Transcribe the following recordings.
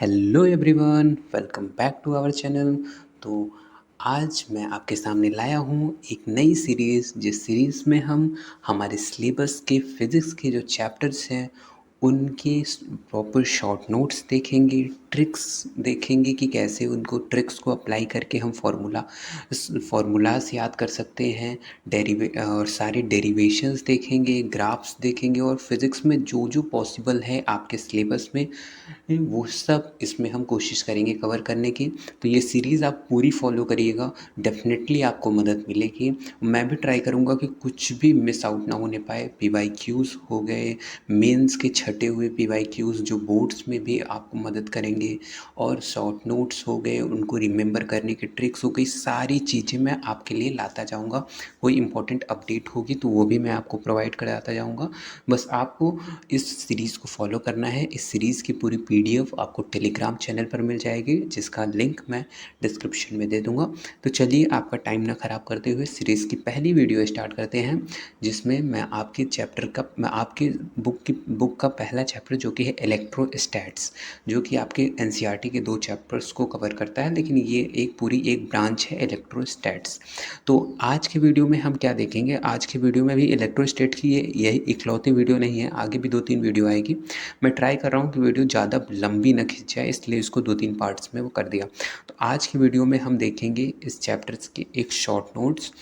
Hello everyone, welcome back to our channel. तो आज मैं आपके सामने लाया हूँ एक नई सीरीज़, जिस सीरीज़ में हम हमारे सिलेबस के फिज़िक्स के जो चैप्टर्स हैं उनके प्रॉपर शॉर्ट नोट्स देखेंगे, ट्रिक्स देखेंगे कि कैसे उनको ट्रिक्स को अप्लाई करके हम फार्मूलाज याद कर सकते हैं, और सारे डेरिवेशंस देखेंगे, ग्राफ्स देखेंगे और फिज़िक्स में जो जो पॉसिबल है आपके सिलेबस में वो सब इसमें हम कोशिश करेंगे कवर करने की। तो ये सीरीज़ आप पूरी फॉलो करिएगा, डेफिनेटली आपको मदद मिलेगी। मैं भी ट्राई करूँगा कि कुछ भी मिस आउट ना होने पाए। पीवाईक्यूज़ हो गए, मेंस के छटे हुए पीवाईक्यूज़ जो बोर्ड्स में भी आपको मदद करेंगे, और शॉर्ट नोट्स हो गए, उनको रिमेंबर करने की ट्रिक्स हो गई, सारी चीज़ें मैं आपके लिए लाता जाऊँगा। कोई इंपॉर्टेंट अपडेट होगी तो वो भी मैं आपको प्रोवाइड कराता जाऊँगा। बस आपको इस सीरीज़ को फॉलो करना है। इस सीरीज़ की पूरी पीडीएफ आपको टेलीग्राम चैनल पर मिल जाएगी, जिसका लिंक मैं डिस्क्रिप्शन में दे दूँगा। तो चलिए आपका टाइम ना ख़राब करते हुए सीरीज़ की पहली वीडियो स्टार्ट करते हैं, जिसमें मैं आपकी बुक का पहला चैप्टर जो कि है इलेक्ट्रोस्टैट्स, जो कि आपके एनसीईआरटी के 2 चैप्टर्स को कवर करता है, लेकिन ये एक ब्रांच है इलेक्ट्रोस्टैट्स। तो आज के वीडियो में हम क्या देखेंगे? आज के वीडियो में भी इलेक्ट्रोस्टैट की यही इकलौती वीडियो नहीं है, आगे भी 2-3 वीडियो आएगी। मैं ट्राई कर रहा हूँ कि वीडियो ज़्यादा लंबी ना खिंच जाए, इसलिए इसको 2-3 पार्ट्स में वो कर दिया। तो आज की वीडियो में हम देखेंगे इस चैप्टर्स के एक शॉर्ट नोट्स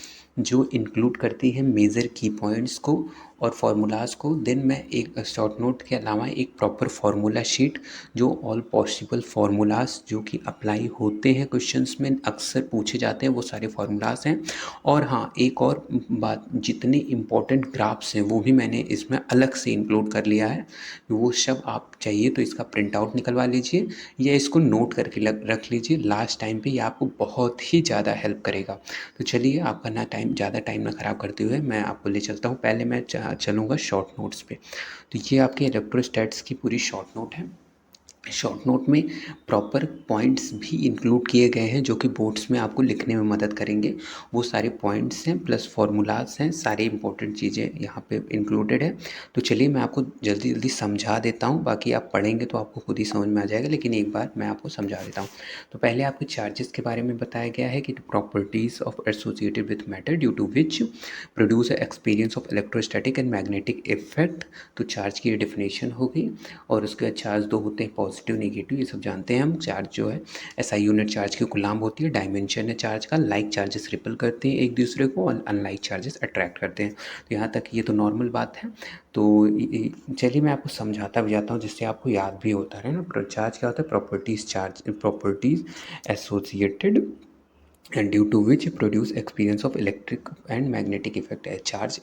जो इंक्लूड करती है मेजर की पॉइंट्स को और फार्मूलाज को। देन मैं एक शॉर्ट नोट के अलावा एक प्रॉपर फार्मूला शीट, जो ऑल पॉसिबल फार्मूलाज जो कि अप्लाई होते हैं क्वेश्चंस में, अक्सर पूछे जाते हैं, वो सारे फार्मूलाज हैं। और हाँ, एक और बात, जितने इम्पोर्टेंट ग्राफ्स हैं वो भी मैंने इसमें अलग से इंक्लूड कर लिया है। वो सब आप चाहिए तो इसका प्रिंट आउट निकलवा लीजिए या इसको नोट करके रख लीजिए। लास्ट टाइम पे ये आपको बहुत ही ज़्यादा हेल्प करेगा। तो चलिए, आपका ज़्यादा टाइम ना ख़राब करते हुए मैं आपको ले चलता हूँ। पहले मैं चलूँगा शॉर्ट नोट्स पे। तो ये आपके इलेक्ट्रोस्टैट्स की पूरी शॉर्ट नोट है। शॉर्ट नोट में प्रॉपर पॉइंट्स भी इंक्लूड किए गए हैं, जो कि बोर्ड्स में आपको लिखने में मदद करेंगे। वो सारे पॉइंट्स हैं प्लस फार्मूलाज हैं, सारी इंपॉर्टेंट चीज़ें यहाँ पे इंक्लूडेड है। तो चलिए मैं आपको जल्दी जल्दी समझा देता हूँ, बाकी आप पढ़ेंगे तो आपको खुद ही समझ में आ जाएगा, लेकिन एक बार मैं आपको समझा देता हूँ। तो पहले आपके चार्जेस के बारे में बताया गया है कि properties of associated with matter due to which produce experience of electrostatic and magnetic effect. तो चार्ज की डेफिनेशन हो गई, और उसके बाद चार्ज दो होते हैं, पॉजिटिव नेगेटिव, ये सब जानते हैं हम। चार्ज जो है एसआई यूनिट चार्ज की गुलाम होती है, डायमेंशन है चार्ज का। लाइक चार्जेस रिपल करते हैं एक दूसरे को और अनलाइक चार्जेस अट्रैक्ट करते हैं। तो यहाँ तक ये तो नॉर्मल बात है। तो चलिए मैं आपको समझाता भी जाता हूँ, जिससे आपको याद भी होता है ना। चार्ज क्या होता है? Properties associated and due to which produce experience of electric and magnetic effect है। चार्ज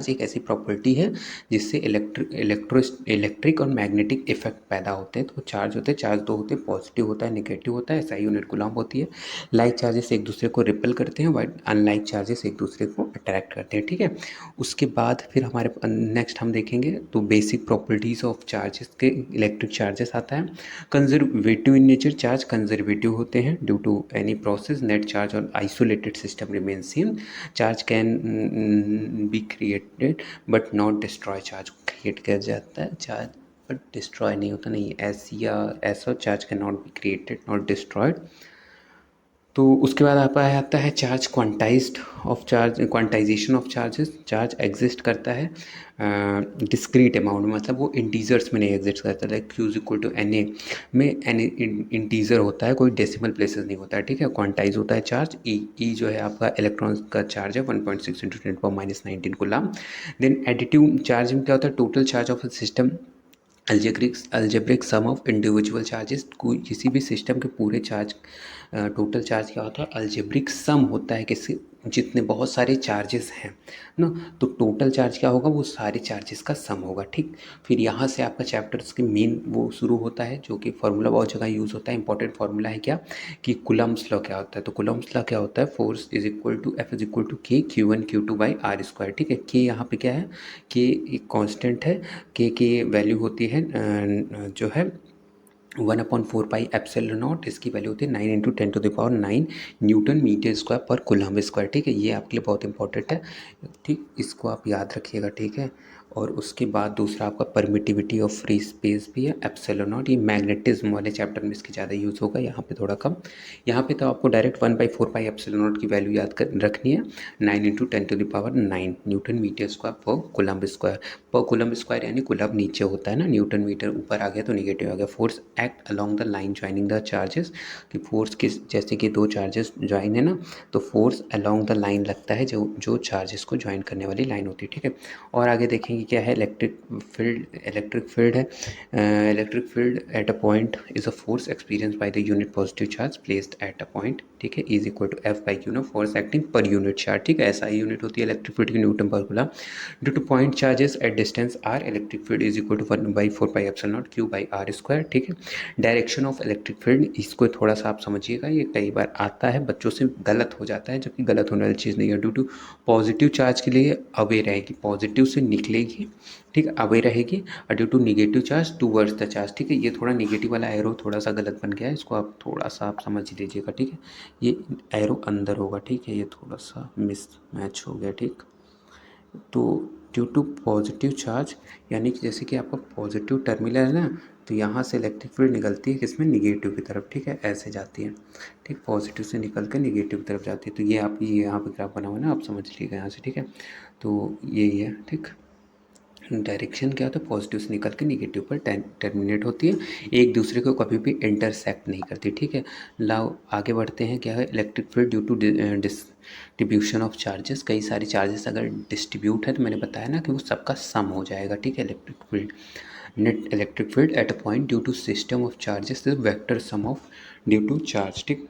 एक ऐसी प्रॉपर्टी है जिससे इलेक्ट्रिक और मैग्नेटिक इफेक्ट पैदा होते हैं। तो चार्ज होते हैं, चार्ज दो होते हैं, पॉजिटिव होता है, नेगेटिव होता है, एसआई यूनिट कूलम्ब होती है। लाइक चार्जेस एक दूसरे को रिपेल करते हैं, वाइट अनलाइक चार्जेस एक दूसरे को अट्रैक्ट करते हैं, ठीक है। उसके बाद फिर हमारे नेक्स्ट हम देखेंगे तो बेसिक प्रॉपर्टीज़ ऑफ चार्जेस के इलेक्ट्रिक चार्जेस आता है। Conservative in nature, charge conservative होते हैं due to any process, net charge और isolated system remain same. Charge can be created but not destroy, charge create किया जाता है, चार्ज बट डिस्ट्रॉय नहीं होता, नहीं ऐसी या ऐसा। Charge can not be created not destroyed. तो उसके बाद आप आता है charge quantization of charges. Charge exist करता है डिस्क्रीट अमाउंट में, मतलब वो इंटीजर्स में नहीं एग्जिस्ट करता। Like Q is equal to N A में, एन इंटीजर होता है, कोई डेसिमल प्लेसेस नहीं होता है, ठीक है। क्वांटाइज होता है चार्ज। ई जो है आपका इलेक्ट्रॉन्स का चार्ज है, 1.6 × 10⁻⁹ कूलम्ब। देन एडिटिव चार्ज में क्या होता है? Total charge of a system, algebraic sum of individual charges. कोई किसी भी सिस्टम के पूरे चार्ज, टोटल चार्ज क्या होता है? अलजेब्रिक सम होता है किसी, जितने बहुत सारे चार्जेस हैं ना, तो टोटल चार्ज क्या होगा? वो सारे चार्जेस का सम होगा, ठीक। फिर यहाँ से आपका चैप्टर्स के मेन वो शुरू होता है, जो कि फार्मूला बहुत जगह यूज़ होता है। इंपॉर्टेंट फार्मूला है क्या? कि कूलम्ब्स लॉ क्या होता है? तो कूलम्ब्स लॉ क्या होता है? Force is equal to F is equal to K Q1 Q2 by R square, ठीक है। K यहाँ पे क्या है? K एक कांस्टेंट है। K की वैल्यू होती है जो है 1/4πε0, इसकी वैल्यू होती है 9 × 10⁹ न्यूटन मीटर स्क्वायर पर कूलम्ब स्क्वायर, ठीक है। ये आपके लिए बहुत इंपॉर्टेंट है, ठीक, इसको आप याद रखिएगा, ठीक है। और उसके बाद दूसरा आपका परमिटिविटी ऑफ फ्री स्पेस भी है, एप्सिलॉन नॉट। ये मैग्नेटिज्म वाले चैप्टर में इसकी ज़्यादा यूज़ होगा, यहाँ पे थोड़ा कम। यहाँ पे तो आपको डायरेक्ट 1/4 पाई एप्सिलॉन नॉट की वैल्यू याद कर रखनी है, 9 × 10⁹ न्यूटन मीटर स्क्वायर पर कूलम्ब स्क्वायर। पर कूलम्ब स्क्वायर यानी कूलम्ब नीचे होता है ना, न्यूटन मीटर ऊपर आ गया तो निगेटिव आ गया। Force act along the line joining the charges, कि फोर्स किस, जैसे कि दो चार्जेस ज्वाइन है ना, तो फोर्स अलॉन्ग द लाइन लगता है जो जो चार्जेस को ज्वाइन करने वाली लाइन होती है, ठीक है। और आगे देखेंगे क्या है, इलेक्ट्रिक फील्ड है। Electric field at a point is a force experience by the unit positive charge placed at a point, ठीक है, इज इक्वल टू F/Q ना, फोर्स एक्टिंग पर यूनिट चार्ज, ठीक है। ऐसा ही यूनिट होती है इलेक्ट्रिक फील्ड की, न्यूटन पर coulomb. Due to point charges at distance r, electric field is equal to 1/4 pi epsilon naught Q/r², ठीक है। डायरेक्शन ऑफ इलेक्ट्रिक फील्ड, इसको थोड़ा सा आप समझिएगा, ये कई बार आता है बच्चों से गलत हो जाता है, जबकि गलत होने वाली चीज़ नहीं है। ड्यू टू पॉजिटिव चार्ज के लिए अवे रहेगी, पॉजिटिव से निकलेगी, ठीक है, अवे रहेगी। और due to negative charge towards the charge, ठीक है। ये थोड़ा निगेटिव वाला एरो थोड़ा सा गलत बन गया है, इसको आप थोड़ा सा आप समझ लीजिएगा, ठीक है। ये एरो अंदर होगा, ठीक है, ये थोड़ा सा मिस मैच हो गया, ठीक। तो ड्यू टू पॉजिटिव चार्ज यानी कि जैसे कि आपका पॉजिटिव टर्मिनल है ना, तो यहाँ से इलेक्ट्रिक फील्ड निकलती है किसमें, निगेटिव की तरफ, ठीक है, ऐसे जाती है, ठीक। पॉजिटिव से निकल कर निगेटिव की तरफ जाती है। तो ये आप, ये यहाँ पे ग्राफ बना हुआ है ना, आप समझ लीजिएगा यहाँ से, ठीक है। तो यही है, ठीक। डायरेक्शन क्या होता है, पॉजिटिव से निकल के निगेटिव पर टर्मिनेट होती है, एक दूसरे को कभी भी इंटरसेक्ट नहीं करती, ठीक है। लाओ आगे बढ़ते हैं, क्या है, electric field due to distribution of charges. कई सारे चार्जेस अगर डिस्ट्रीब्यूट है तो मैंने बताया ना कि वो सबका सम हो जाएगा, ठीक है। Electric field, net electric field at a point due to system of charges vector sum of due to charge, ठीक।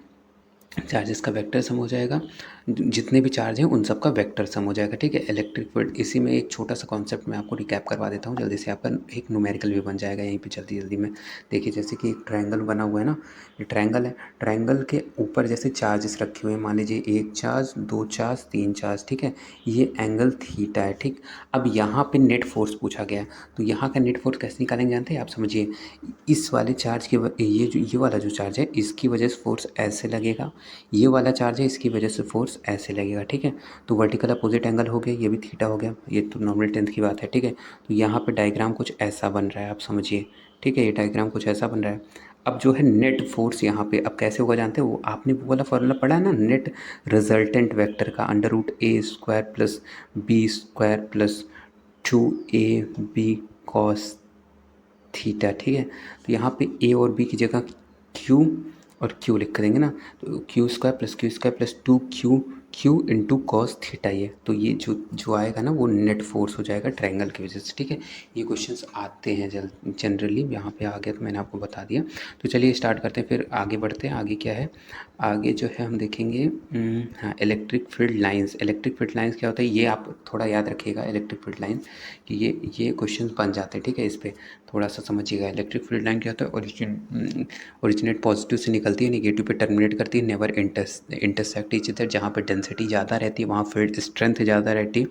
चार्जेस का वेक्टर सम हो जाएगा, जितने भी चार्ज हैं उन सब का वेक्टर सम हो जाएगा, ठीक है। इलेक्ट्रिक फील्ड, इसी में एक छोटा सा कॉन्सेप्ट मैं आपको रिकैप करवा देता हूँ जल्दी से, आपका एक न्यूमेरिकल भी बन जाएगा यहीं पे जल्दी जल्दी में। देखिए जैसे कि एक ट्रायंगल बना हुआ है ना, ये ट्रायंगल है, ट्रायंगल के ऊपर जैसे चार्जेस रखे हुए हैं, मान लीजिए 1 चार्ज, 2 चार्ज, 3 चार्ज, ठीक है। ये एंगल थीटा है, ठीक। अब यहाँ पे नेट फोर्स पूछा गया है, तो यहाँ का नेट फोर्स कैसे निकालेंगे जानते हैं आप, समझिए। इस वाले चार्ज के ये वाला जो चार्ज है इसकी वजह से फोर्स ऐसे लगेगा, ये वाला चार्ज है इसकी वजह से फोर्स ऐसे लगेगा, ठीक है। तो वर्टिकल अपोजिट एंगल हो गया, ये भी थीटा हो गया, ये तो नॉर्मल टेंथ की बात है, ठीक है। तो यहाँ पे डायग्राम कुछ ऐसा बन रहा है, आप समझिए, ठीक है। ये डायग्राम कुछ ऐसा बन रहा है। अब जो है नेट फोर्स यहाँ पे अब कैसे होगा जानते हो, वो आपने वो वाला फॉर्मूला पढ़ा है ना, नेट रिजल्टेंट वेक्टर का, √a² plus b² plus 2ab cos theta, ठीक है। तो यहाँ पे ए और बी की जगह क्यू और क्यू लिख देंगे ना, तो Q² plus 2Q into cos theta, ये तो ये जो जो आएगा ना वो नेट फोर्स हो जाएगा ट्रायंगल की वजह से, ठीक है। ये क्वेश्चंस आते हैं जनरली, यहाँ पे आ गया तो मैंने आपको बता दिया। तो चलिए स्टार्ट करते हैं, फिर आगे बढ़ते हैं। आगे क्या है, आगे जो है हम देखेंगे, हाँ, electric field lines. Electric field lines क्या होता है, ये आप थोड़ा याद रखिएगा, इलेक्ट्रिक फील्ड लाइंस कि ये क्वेश्चन बन जाते हैं, ठीक है। इस पर थोड़ा सा समझिएगा। इलेक्ट्रिक फील्ड लाइन क्या होता है, ओरिजिनेट पॉजिटिव से निकलती है, निगेटिव पे टर्मिनेट करती है, नेवर इंटरसेक्ट ईच अदर। जहाँ पे डेंसिटी ज़्यादा रहती है वहाँ फील्ड स्ट्रेंथ ज़्यादा रहती है,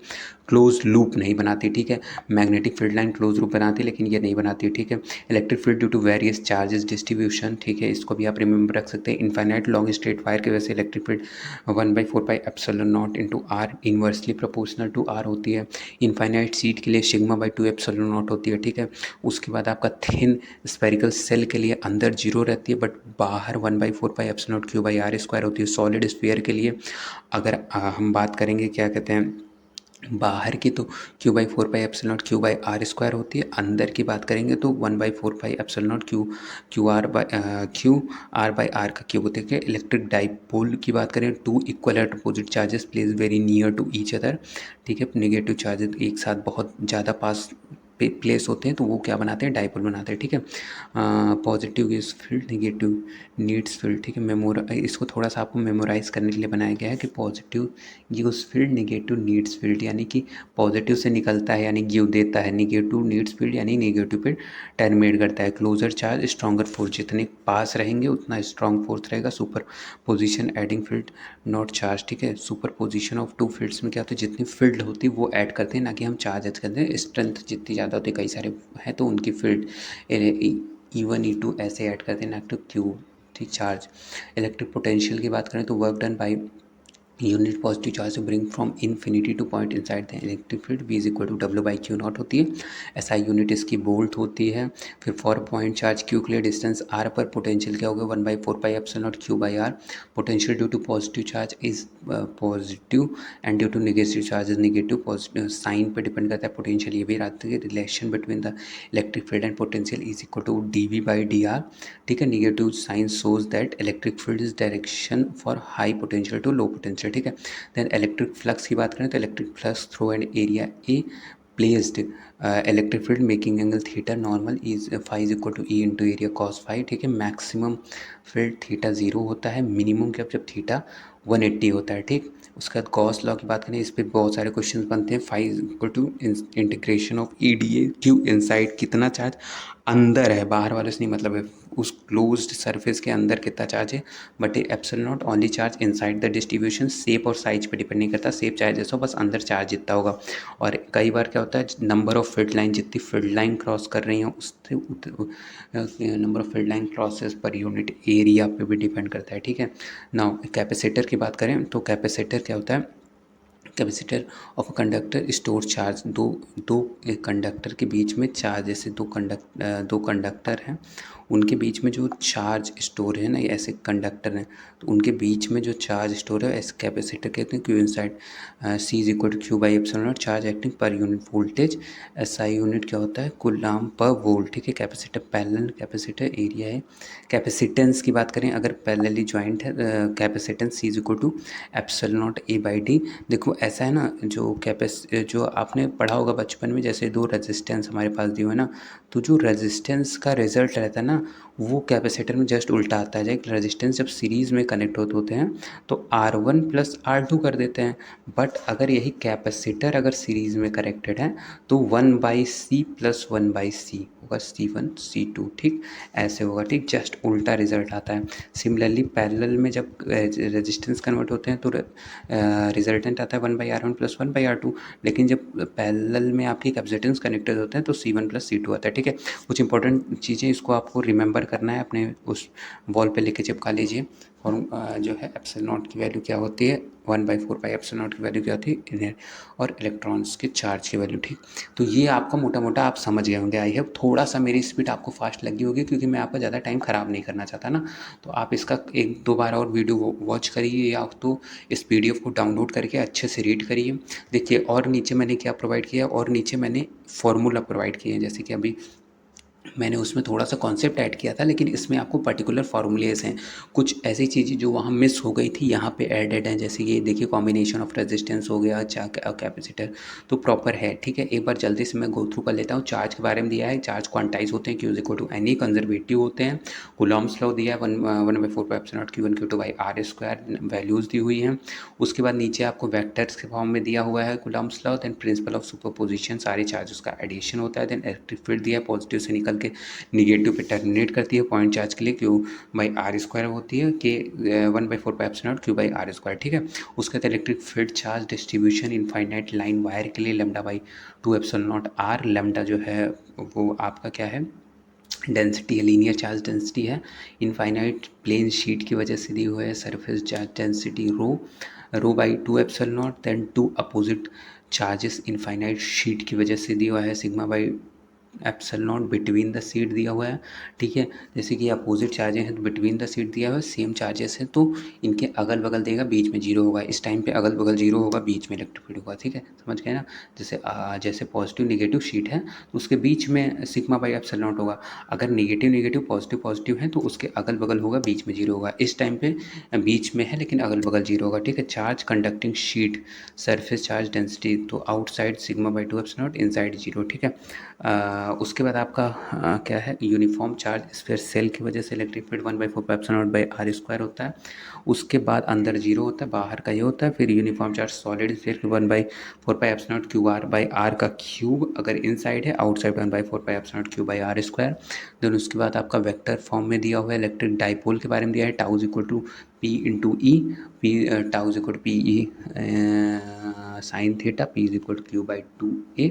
क्लोज लूप नहीं बनाती, ठीक है। Magnetic field line close loop बनाती है लेकिन ये नहीं बनाती, ठीक है। Electric field due to various charges distribution, ठीक है, इसको भी आप रिमेंबर रख सकते हैं। इनफाइनाइट लॉन्ग स्ट्रेट वायर की वजह से electric field 1/4 pi epsilon naught into R inversely proportional to R होती है। इनफाइनाइट सीट के लिए σ/2 एप्सिलॉन नॉट होती है, ठीक है। उसके बाद आपका थिन स्पेरिकल सेल के लिए अंदर 0 रहती है बट बाहर 1/4 पाई एप्सिलॉन नॉट Q/r² होती है। सॉलिड स्फीयर के लिए अगर हम बात करेंगे क्या कहते हैं बाहर की, तो Q/4 पाई एप्सिलॉन नॉट Q/r² होती है। अंदर की बात करेंगे तो 1/4 पाई एप्सिलॉन नॉट Q/r का क्यूब होते हैं। इलेक्ट्रिक डाइपोल की बात करें, two equal at opposite charges place very near to each other, ठीक है। नेगेटिव चार्जेस एक साथ बहुत ज़्यादा पास प्लेस होते हैं तो वो क्या बनाते हैं, डाइपोल बनाते हैं, ठीक है। Positive gives field, negative needs field, ठीक है। इसको थोड़ा सा आपको मेमोराइज करने के लिए बनाया गया है कि positive gives field, negative needs field, यानी कि पॉजिटिव से निकलता है यानी गिव देता है, नेगेटिव नीड्स फील्ड यानी नेगेटिव पे टर्मिनेट करता है। क्लोजर चार्ज स्ट्रॉन्गर फोर्स, जितने पास रहेंगे उतना स्ट्रॉन्ग फोर्स रहेगा। Superposition adding field not charge, ठीक है। Superposition of two fields में क्या होता है, जितनी फील्ड होती है वो ऐड करते हैं, ना कि हम चार्ज ऐड करते हैं। स्ट्रेंथ जितनी ज़्यादा होती है, कई सारे हैं तो उनकी फील्ड E1 E2 ऐसे ऐड करते हैं, ना तो क्यू, ठीक। चार्ज इलेक्ट्रिक पोटेंशियल की बात करें तो work done by unit positive charge bring from infinity to point inside the electric field V is equal to W/Q0 होती है। SI यूनिट इसकी वोल्ट होती है। फिर फॉर पॉइंट चार्ज Q के लिए डिस्टेंस R पर पोटेंशियल क्या होगा 1/4πε0 Q/R। Potential due to positive charge is positive and due to negative charge is negative. Positive sign पर डिपेंड करता है पोटेंशियल। ये भी रहती है relation between the electric field and potential is equal to dV/dr। ठीक है, negative sign shows that electric field is direction for high potential to low potential. ठीक है, देन इलेक्ट्रिक फ्लक्स की बात करें तो electric flux through an area A placed electric field making angle theta normal is phi is equal to E into area cos phi. ठीक है, maximum field theta 0 होता है, मिनिमम जब थीटा 180 होता है। ठीक, उसके बाद गॉस लॉ की बात करें, इस पर बहुत सारे क्वेश्चन बनते हैं। Phi is equal to integration of E D A Q inside, कितना चार्ज अंदर है, बाहर वाले से नहीं मतलब है, उस क्लोज्ड सरफेस के अंदर कितना चार्ज है, but epsilon not only charge inside the distribution. Shape और साइज पे डिपेंड नहीं करता, शेप चाहे जैसा हो, बस अंदर चार्ज जितना होगा। और कई बार क्या होता है, नंबर ऑफ फील्ड लाइन, जितनी फील्ड लाइन क्रॉस कर रही हैं उससे number of field line crosses per unit area पे भी डिपेंड करता है। ठीक है, नाउ कैपेसिटर की बात करें तो कैपेसिटर क्या होता है, capacitor of a conductor store charge. दो दो कंडक्टर के बीच में चार्ज, जैसे दो कंडक्टर हैं, उनके बीच में जो चार्ज स्टोर है ना, ये ऐसे कंडक्टर हैं, तो उनके बीच में जो चार्ज स्टोर है ऐसे कैपेसिटर कहते हैं। Q inside C is equal to Q by epsilon naught, charge acting पर यूनिट वोल्टेज। एसआई यूनिट क्या होता है, कूलम्ब पर वोल्ट। ठीक है, कैपेसिटर पैरेलल कैपेसिटर एरिया है। कैपेसिटेंस की बात करें, अगर पैरेलली ज्वाइंट है capacitance C is equal to epsilon naught A by D. देखो ऐसा है ना, जो आपने पढ़ा होगा बचपन में, जैसे दो रेजिस्टेंस हमारे पास दिए हुए ना, तो जो रेजिस्टेंस का रिजल्ट रहता है ना, वो कैपेसिटर में जस्ट उल्टा आता है। जब रेजिस्टेंस जब सीरीज़ में कनेक्ट होते हैं तो R1 प्लस R2 कर देते हैं, बट अगर यही कैपेसिटर अगर सीरीज़ में कनेक्टेड है तो 1/C प्लस 1/C होगा, C1 C2। ठीक, ऐसे होगा। ठीक, जस्ट उल्टा रिजल्ट आता है। सिमिलरली पैरेलल में जब रेजिस्टेंस कन्वर्ट होते हैं तो रिजल्टेंट आता है 1/R1 प्लस 1/R2, लेकिन जब पैरेलल में आपकी कैपेसिटेंस कनेक्टेड होते हैं तो C1 प्लस C2 आता है। ठीक है, कुछ इंपॉर्टेंट चीज़ें इसको आपको रिमेंबर करना है, अपने उस वॉल पे लेके चिपका लीजिए। और जो है एप्सिलॉन नॉट की वैल्यू क्या होती है, 1/4 एप्सिलॉन नॉट की वैल्यू क्या होती है, इनर और इलेक्ट्रॉन्स के चार्ज की वैल्यू। ठीक, तो ये आपका मोटा मोटा आप समझ गए होंगे। आई होप थोड़ा सा मेरी स्पीड आपको फास्ट लगी होगी, क्योंकि मैं आपका ज़्यादा टाइम ख़राब नहीं करना चाहता ना। तो आप इसका एक दो बार और वीडियो वॉच करिए, या तो इस PDF को डाउनलोड करके अच्छे से रीड करिए। देखिए, और नीचे मैंने क्या प्रोवाइड किया, और नीचे मैंने फॉर्मूला प्रोवाइड किए हैं, जैसे कि अभी मैंने उसमें थोड़ा सा कॉन्सेप्ट ऐड किया था, लेकिन इसमें आपको पर्टिकुलर फार्मूलेस हैं। कुछ ऐसी चीज़ें जो वहाँ मिस हो गई थी यहाँ पे एडेड हैं, जैसे ये देखिए कॉम्बिनेशन ऑफ रेजिस्टेंस हो गया, कैपेसिटर तो प्रॉपर है। ठीक है, एक बार जल्दी से मैं गो थ्रू कर लेता हूँ। चार्ज के बारे में दिया है, चार्ज क्वांटाइज होते हैं, q is equal to n e, conservative होते हैं। कूलॉम्स लॉ दिया है, 1/4 Q1 Q2 by are square, values दी हुई हैं। उसके बाद नीचे आपको वेक्टर्स के फॉर्म में दिया हुआ है coulomb's law, then principle of superposition, सारे चार्जेस का एडिशन होता है। देन इलेक्ट्रिक फील्ड दिया है, पॉजिटिव से निकल के निगेटिव पे टर्मिनेट करती है पॉइंट चार्ज के लिए, क्यू बाई आर स्क्वायर होती है, के 1/4 क्यू बाई आर स्क्वायर। ठीक है, उसके बाद electric field charge distribution infinite line wire के लिए λ/2 एप्सिलॉन नॉट आर। लैम्डा जो है वो आपका क्या है, डेंसिटी है, लीनियर चार्ज डेंसिटी है। इनफाइनाइट प्लेन शीट की वजह से दी हुआ है सरफेस चार्ज डेंसिटी रो/2 epsilon naught. Then two opposite charges infinite sheet की वजह से दिया हुआ है सिग्मा/2 epsilon naught between the sheet दिया हुआ है। ठीक है, जैसे कि अपोजिट चार्जेस हैं तो बिटवीन द सीट दिया हुआ है, सेम चार्जेस हैं तो इनके अगल बगल देगा, बीच में जीरो होगा। इस टाइम पे अगल बगल जीरो होगा, बीच में इलेक्ट्रिक फील्ड होगा। ठीक है, समझ गए ना। जैसे पॉजिटिव निगेटिव शीट है तो उसके बीच में सिग्मा/2 एप्सिलॉन नॉट होगा। अगर निगेटिव निगेटिव पॉजिटिव पॉजिटिव है तो उसके अगल बगल होगा, बीच में जीरो होगा। इस टाइम पे बीच में है लेकिन अगल बगल जीरो होगा। ठीक है, charge conducting sheet surface charge density, तो आउटसाइड सिग्मा/2 एप्सिलॉन नॉट, इनसाइड जीरो। ठीक है, उसके बाद आपका क्या है, यूनिफॉर्म चार्ज स्फीयर सेल की वजह से electric field 1/4 epsilon naught by are square होता है। उसके बाद अंदर जीरो होता है, बाहर का ये होता है। फिर uniform charge solid sphere 1/4 epsilon naught Q R by R का क्यूब, अगर इनसाइड है, outside 1/4 epsilon naught Q by are square. Then उसके बाद आपका वेक्टर फॉर्म में दिया हुआ है इलेक्ट्रिक डाइपोल के बारे में दिया है, tau equal to P into E, P tau is equal P E sine theta, P is equal Q by two A,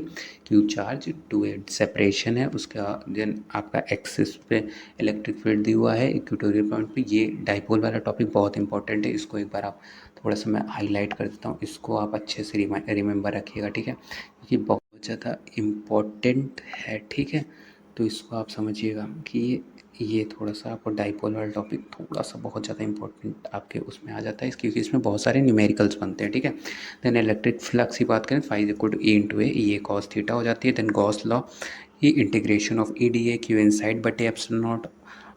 Q charge two A separation है उसका। देन आपका एक्सिस पे इलेक्ट्रिक फील्ड दिया हुआ है इक्वेटोरियल पॉइंट पे। ये dipole वाला टॉपिक बहुत इंपॉर्टेंट है, इसको एक बार आप थोड़ा सा मैं हाईलाइट कर देता हूँ, इसको आप अच्छे से रिमेंबर रखिएगा, ठीक है, क्योंकि बहुत ज़्यादा इम्पोर्टेंट है, ठीक है। तो इसको आप समझिएगा कि ये थोड़ा सा आपको डाइपोल वाला टॉपिक थोड़ा सा बहुत ज़्यादा इंपॉर्टेंट आपके उसमें आ जाता है, क्योंकि इसमें बहुत सारे न्यूमेरिकल्स बनते हैं, ठीक है। देन इलेक्ट्रिक फ्लक्स की बात करें, five equal to a into a, ये कॉस थीटा हो जाती है। देन गॉस लॉ, ये integration of E D A Q inside बटे एप्सिलॉन नॉट।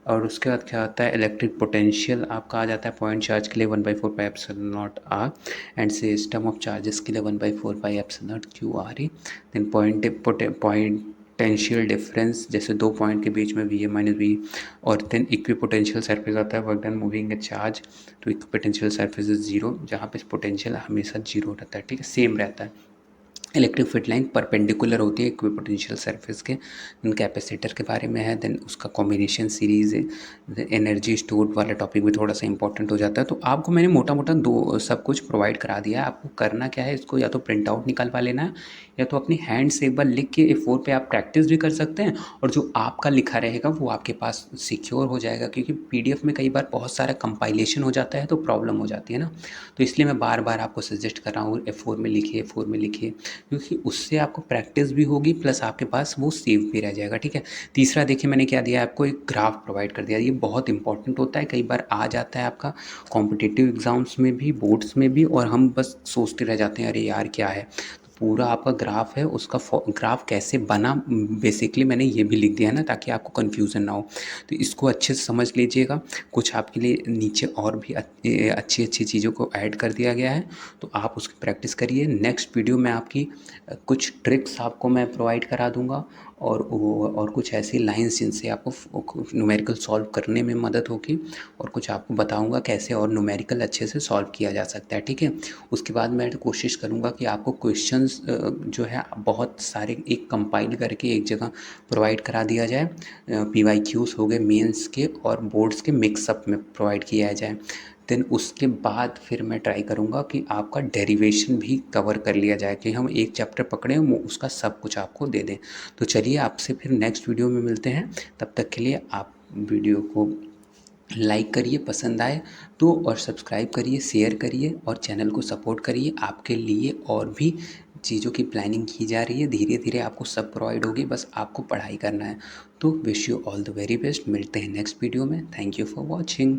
और उसके बाद क्या आता है, इलेक्ट्रिक पोटेंशियल आपका आ जाता है पॉइंट चार्ज के लिए 1/4 pi epsilon naught R, and system of charges के लिए 1/4 pi epsilon naught Q R E. Then potential difference, जैसे दो पॉइंट के बीच में वी ए माइनस वी, और देन इक्विपोटेंशियल सरफेस आता है, work done moving a charge तो इक्विपोटेंशियल सरफेस इज जीरो, जहाँ पे पोटेंशियल हमेशा जीरो रहता है, ठीक है, सेम रहता है। इलेक्ट्रिक फील्ड लाइन परपेंडिकुलर होती है इक्विपोटेंशियल सरफेस के। कैपेसिटर के बारे में है, देन उसका कॉम्बिनेशन सीरीज है, एनर्जी स्टोर्ड वाला टॉपिक भी थोड़ा सा इंपॉर्टेंट हो जाता है। तो आपको मैंने मोटा मोटा दो सब कुछ प्रोवाइड करा दिया है। आपको करना क्या है, इसको या तो प्रिंट आउट निकलवा लेना है, या तो अपनी हैंड से एक बार लिख के A4 पे आप प्रैक्टिस भी कर सकते हैं, और जो आपका लिखा रहेगा वो आपके पास सिक्योर हो जाएगा, क्योंकि PDF में कई बार बहुत सारा कंपाइलेशन हो जाता है तो प्रॉब्लम हो जाती है ना। तो इसलिए मैं बार बार आपको सजेस्ट कर रहा हूँ A4 में लिखिए, A4 में लिखिए, क्योंकि उससे आपको प्रैक्टिस भी होगी प्लस आपके पास वो सेव भी रह जाएगा, ठीक है। तीसरा देखिए मैंने क्या दिया, आपको एक ग्राफ प्रोवाइड कर दिया, ये बहुत इंपॉर्टेंट होता है, कई बार आ जाता है आपका कॉम्पिटिटिव एग्ज़ाम्स में भी, बोर्ड्स में भी, और हम बस सोचते रह जाते हैं अरे यार क्या है। पूरा आपका ग्राफ है, उसका ग्राफ कैसे बना बेसिकली मैंने ये भी लिख दिया है ना, ताकि आपको कन्फ्यूज़न ना हो। तो इसको अच्छे से समझ लीजिएगा। कुछ आपके लिए नीचे और भी अच्छी अच्छी चीज़ों को ऐड कर दिया गया है, तो आप उसकी प्रैक्टिस करिए। नेक्स्ट वीडियो में आपकी कुछ ट्रिक्स आपको मैं प्रोवाइड करा दूंगा, और कुछ ऐसी लाइंस जिनसे आपको न्यूमेरिकल सॉल्व करने में मदद होगी, और कुछ आपको बताऊंगा कैसे और न्यूमेरिकल अच्छे से सॉल्व किया जा सकता है, ठीक है। उसके बाद मैं कोशिश करूंगा कि आपको क्वेश्चंस जो है बहुत सारे एक कंपाइल करके एक जगह प्रोवाइड करा दिया जाए। PYQs हो गए मेंस के और बोर्ड्स के मिक्सअप में प्रोवाइड किया जाए। देन उसके बाद फिर मैं ट्राई करूँगा कि आपका डेरिवेशन भी कवर कर लिया जाए, कि हम एक चैप्टर पकड़ें वो उसका सब कुछ आपको दे दें। तो चलिए आपसे फिर नेक्स्ट वीडियो में मिलते हैं, तब तक के लिए आप वीडियो को लाइक करिए पसंद आए तो, और सब्सक्राइब करिए, शेयर करिए, और चैनल को सपोर्ट करिए। आपके लिए और भी चीज़ों की प्लानिंग की जा रही है, धीरे धीरे आपको सब प्रोवाइड होगी, बस आपको पढ़ाई करना है। तो wish you all the very best, मिलते हैं नेक्स्ट वीडियो में। Thank you for watching.